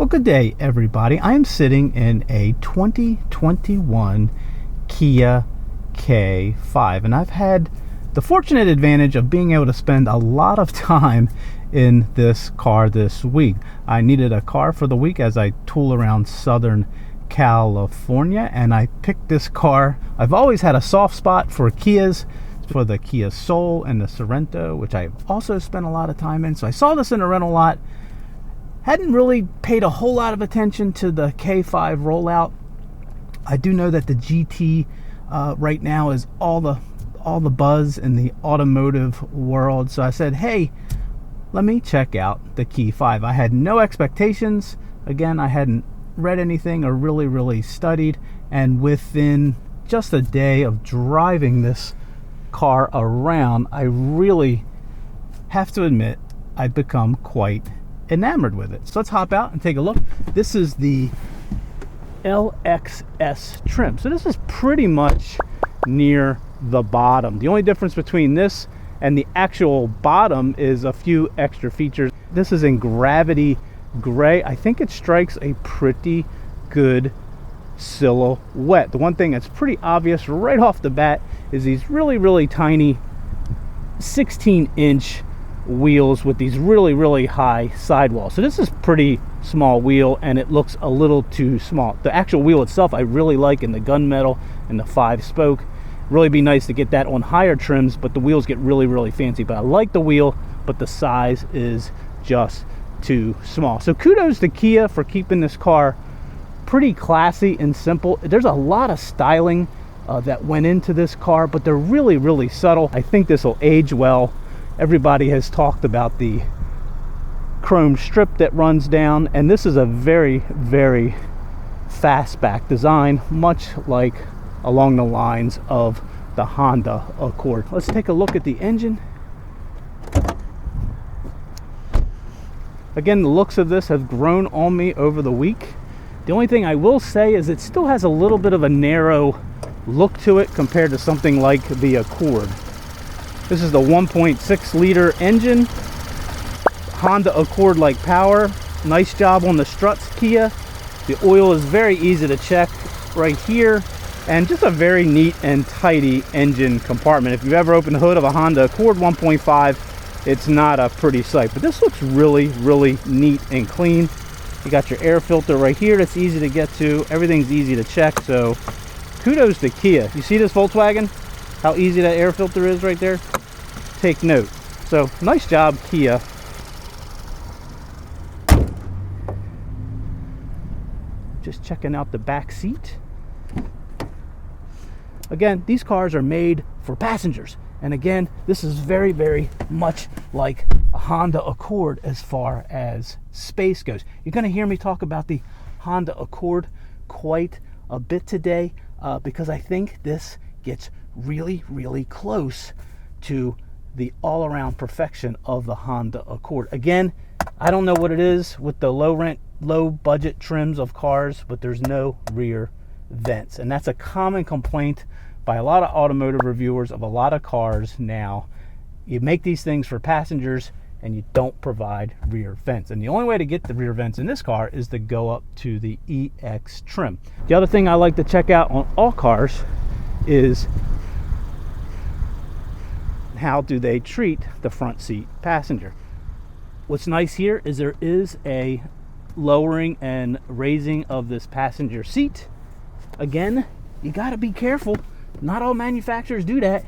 good day, everybody. I am sitting in a 2021 Kia K5, and I've had the fortunate advantage of being able to spend a lot of time in this car this week. I needed a car for the week as I tool around Southern California, and I picked this car. I've always had a soft spot for Kias, for the Kia Soul and the Sorento, which I've also spent a lot of time in. So I saw this in a rental lot. Hadn't really paid a whole lot of attention to the K5 rollout. I do know that the GT right now is all the buzz in the automotive world. So I said, hey, let me check out the K5. I had no expectations. Again, I hadn't read anything or really studied. And within just a day of driving this car around, I really have to admit I've become quite enamored with it. So let's hop out and take a look. This is the LXS trim. So this is pretty much near the bottom. The only difference between this and the actual bottom is a few extra features. This is in gravity gray. I think it strikes a pretty good silhouette. The one thing that's pretty obvious right off the bat is these really tiny 16-inch wheels with these really high sidewalls. So this is pretty small wheel, and it looks a little too small. The actual wheel itself I really like in the gunmetal and the 5-spoke. Really be nice to get that on higher trims, but the wheels get really fancy. But I like the wheel, but the size is just too small. So kudos to Kia for keeping this car pretty classy and simple. There's a lot of styling that went into this car, but they're really subtle. I think this will age well. Everybody has talked about the chrome strip that runs down, and this is a very fastback design, much like along the lines of the Honda Accord. Let's take a look at the engine. Again, the looks of this have grown on me over the week. The only thing I will say is it still has a little bit of a narrow look to it compared to something like the Accord. This is the 1.6 liter engine, Honda Accord like power. Nice job on the struts, Kia. The oil is very easy to check right here, and just a very neat and tidy engine compartment. If you've ever opened the hood of a Honda Accord 1.5, it's not a pretty sight, but this looks really neat and clean. You got your air filter right here that's easy to get to. Everything's easy to check, so kudos to Kia. You see this Volkswagen? How easy that air filter is right there? Take note. So nice job, Kia. Just checking out the back seat. Again, these cars are made for passengers. And again, this is very much like a Honda Accord as far as space goes. You're going to hear me talk about the Honda Accord quite a bit today because I think this gets really close to the all-around perfection of the Honda Accord. Again, I don't know what it is with the low budget trims of cars, but there's no rear vents, and that's a common complaint by a lot of automotive reviewers of a lot of cars now. You make these things for passengers and you don't provide rear vents, and the only way to get the rear vents in this car is to go up to the EX trim. The other thing I like to check out on all cars is how do they treat the front seat passenger. What's nice here is there is a lowering and raising of this passenger seat. Again, you got to be careful. Not all manufacturers do that.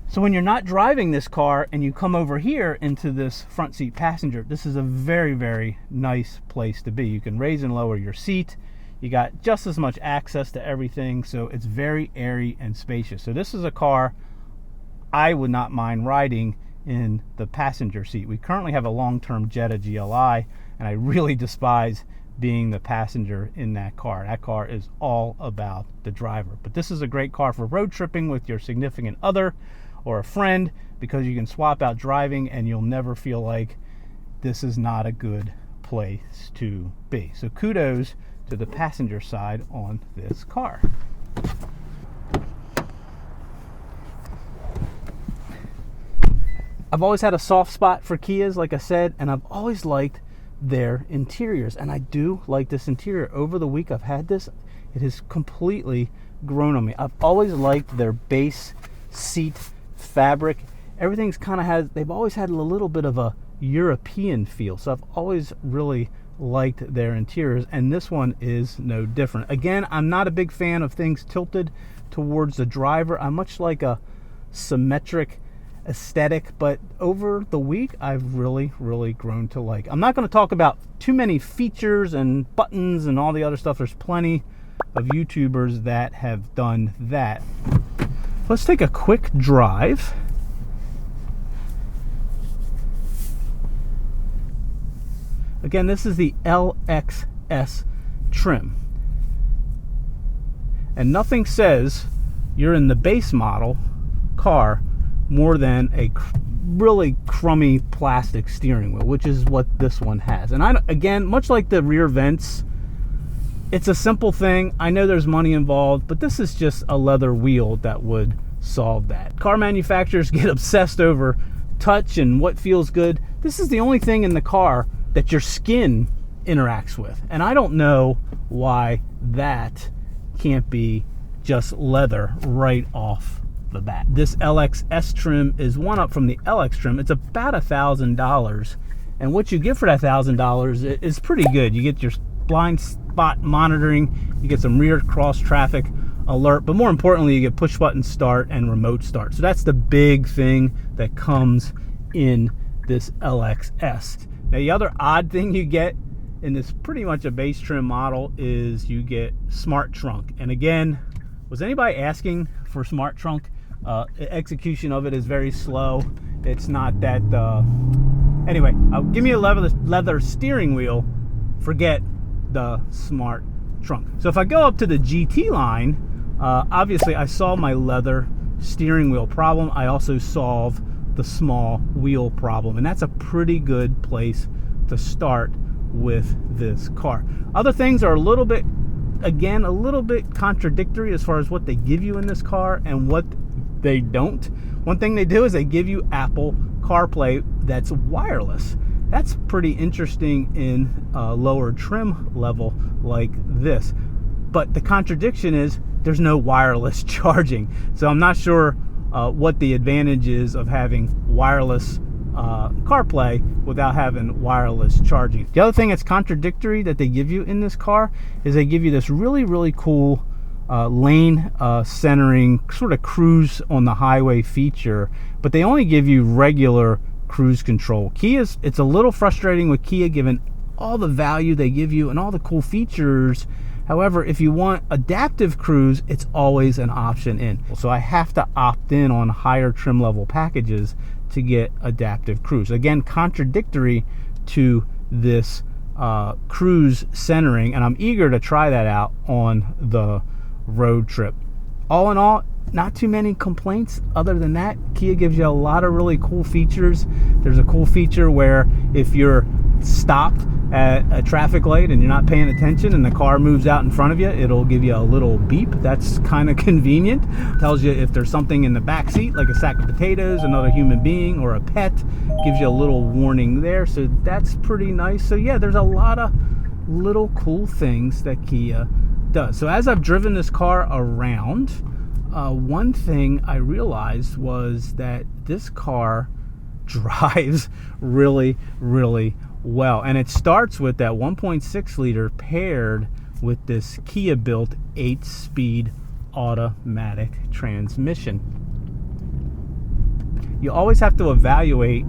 So when you're not driving this car and you come over here into this front seat passenger, this is a very nice place to be. You can raise and lower your seat. You got just as much access to everything, so it's very airy and spacious. So this is a car I would not mind riding in the passenger seat. We currently have a long-term Jetta GLI, and I really despise being the passenger in that car. That car is all about the driver. But this is a great car for road tripping with your significant other or a friend, because you can swap out driving and you'll never feel like this is not a good place to be. So kudos to the passenger side on this car. I've always had a soft spot for Kias, like I said, and I've always liked their interiors. And I do like this interior. Over the week I've had this, it has completely grown on me. I've always liked their base seat fabric. Everything's kind of they've always had a little bit of a European feel. So I've always really liked their interiors, and this one is no different. Again, I'm not a big fan of things tilted towards the driver. I'm much like a symmetric aesthetic, but over the week I've really grown to like. I'm not going to talk about too many features and buttons and all the other stuff. There's plenty of YouTubers that have done that. Let's take a quick drive. Again, this is the LXS trim. And nothing says you're in the base model car more than a really crummy plastic steering wheel, which is what this one has. And again, much like the rear vents, it's a simple thing. I know there's money involved, but this is just a leather wheel that would solve that. Car manufacturers get obsessed over touch and what feels good. This is the only thing in the car that your skin interacts with. And I don't know why that can't be just leather right off the bat. This LXS trim is one up from the LX trim. It's about $1,000. And what you get for that $1,000 is pretty good. You get your blind spot monitoring, you get some rear cross traffic alert, but more importantly, you get push button start and remote start. So that's the big thing that comes in this LXS. Now, the other odd thing you get in this pretty much a base trim model is you get smart trunk. And again, was anybody asking for smart trunk? Execution of it is very slow. It's not that, anyway, give me a leather steering wheel, forget the smart trunk. So if I go up to the GT line, obviously I solved my leather steering wheel problem. I also solved the small wheel problem, and that's a pretty good place to start with this car. Other things are a little bit contradictory as far as what they give you in this car and what they don't. One thing they do is they give you Apple CarPlay that's wireless. That's pretty interesting in a lower trim level like this. But the contradiction is there's no wireless charging. So I'm not sure what the advantage is of having wireless CarPlay without having wireless charging. The other thing that's contradictory that they give you in this car is they give you this really cool lane centering sort of cruise on the highway feature, but they only give you regular cruise control. It's a little frustrating with Kia given all the value they give you and all the cool features. However, if you want adaptive cruise, it's always an option in. So I have to opt in on higher trim level packages to get adaptive cruise. Again, contradictory to this cruise centering, and I'm eager to try that out on the road trip. All in all, not too many complaints. Other than that, Kia gives you a lot of really cool features. There's a cool feature where if you're stopped at a traffic light and you're not paying attention and the car moves out in front of you, it'll give you a little beep. That's kind of convenient. Tells you if there's something in the back seat, like a sack of potatoes, another human being, or a pet. Gives you a little warning there. So that's pretty nice. So yeah, there's a lot of little cool things that Kia does. So as I've driven this car around, one thing I realized was that this car drives really well, and it starts with that 1.6 liter paired with this Kia built 8-speed automatic transmission. You always have to evaluate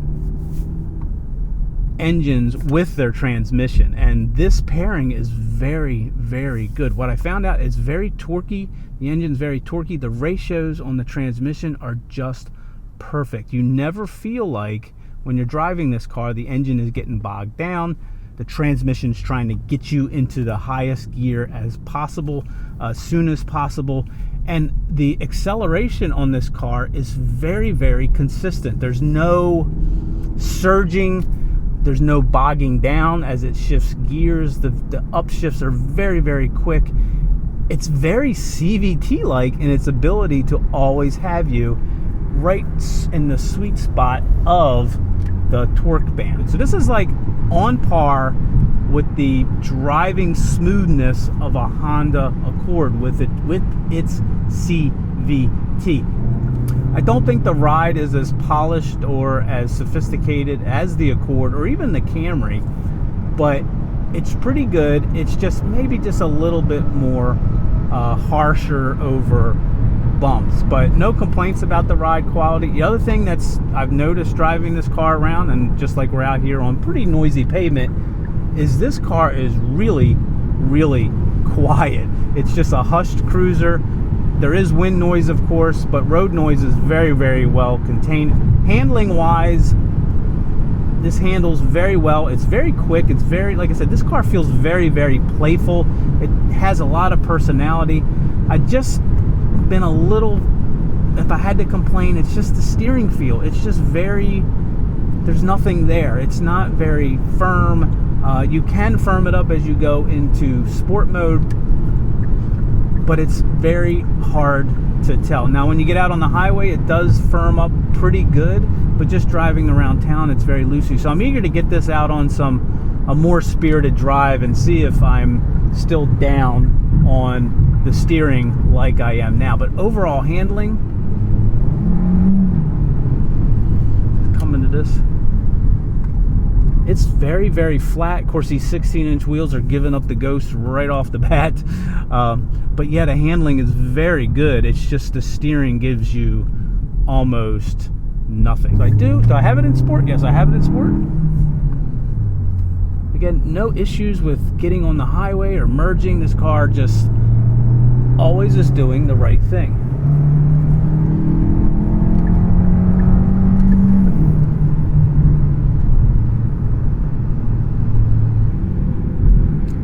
engines with their transmission, and this pairing is very good. What I found out is very torquey. The engine's very torquey. The ratios on the transmission are just perfect. You never feel like when you're driving this car the engine is getting bogged down. The transmission's trying to get you into the highest gear as possible, as soon as possible. And the acceleration on this car is very consistent. There's no surging, there's no bogging down as it shifts gears. The upshifts are very quick. It's very CVT-like in its ability to always have you right in the sweet spot of the torque band. So this is like on par with the driving smoothness of a Honda Accord with its CVT. I don't think the ride is as polished or as sophisticated as the Accord or even the Camry, but it's pretty good. It's just maybe just a little bit more harsher over bumps, but no complaints about the ride quality. The other thing I've noticed driving this car around, and just like we're out here on pretty noisy pavement, is this car is really, really quiet. It's just a hushed cruiser. There is wind noise, of course, but road noise is very, very well contained. Handling wise, this handles very well. It's very quick. It's very, like I said, this car feels very, very playful. It has a lot of personality. I just been a little, if I had to complain, it's just the steering feel. It's just there's nothing there. It's not very firm. You can firm it up as you go into sport mode, but it's very hard to tell. Now, when you get out on the highway, it does firm up pretty good, but just driving around town, it's very loosey. So I'm eager to get this out on a more spirited drive and see if I'm still down on the steering like I am now. But overall handling, coming to this, it's very, very flat. Of course, these 16-inch wheels are giving up the ghost right off the bat. But yeah, the handling is very good. It's just the steering gives you almost nothing. Do I have it in sport? Yes, I have it in sport. Again, no issues with getting on the highway or merging. This car just always is doing the right thing.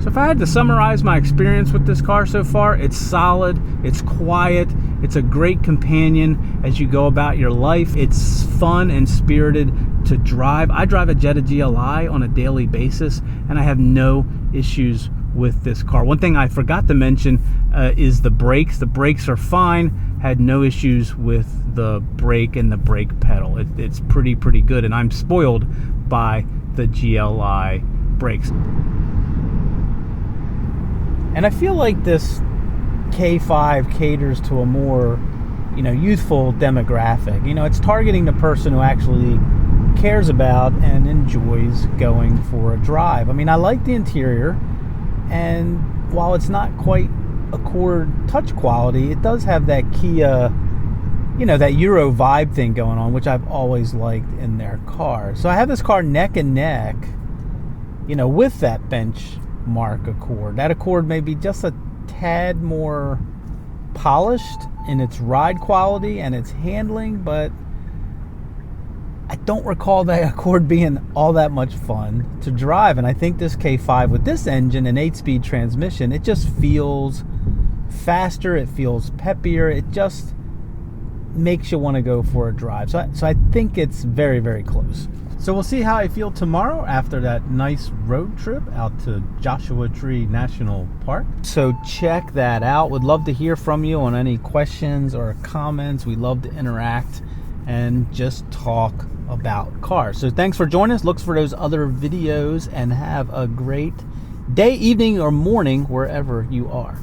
So if I had to summarize my experience with this car so far, it's solid, it's quiet, it's a great companion as you go about your life. It's fun and spirited to drive. I drive a Jetta GLI on a daily basis, and I have no issues with this car. One thing I forgot to mention is the brakes. The brakes are fine. Had no issues with the brake and the brake pedal. It's pretty good, and I'm spoiled by the GLI brakes. And I feel like this K5 caters to a more, youthful demographic. It's targeting the person who actually cares about and enjoys going for a drive. I mean, I like the interior, and while it's not quite Accord touch quality, it does have that Kia, that Euro vibe thing going on, which I've always liked in their cars. So I have this car neck and neck, with that benchmark Accord. That Accord may be just a tad more polished in its ride quality and its handling, but I don't recall that Accord being all that much fun to drive. And I think this K5 with this engine and 8-speed transmission, it just feels faster, it feels peppier, it just makes you want to go for a drive. So I think it's very, very close. So we'll see how I feel tomorrow after that nice road trip out to Joshua Tree National Park. So check that out. Would love to hear from you on any questions or comments. We love to interact and just talk about cars. So thanks for joining us. Look for those other videos and have a great day, evening, or morning wherever you are.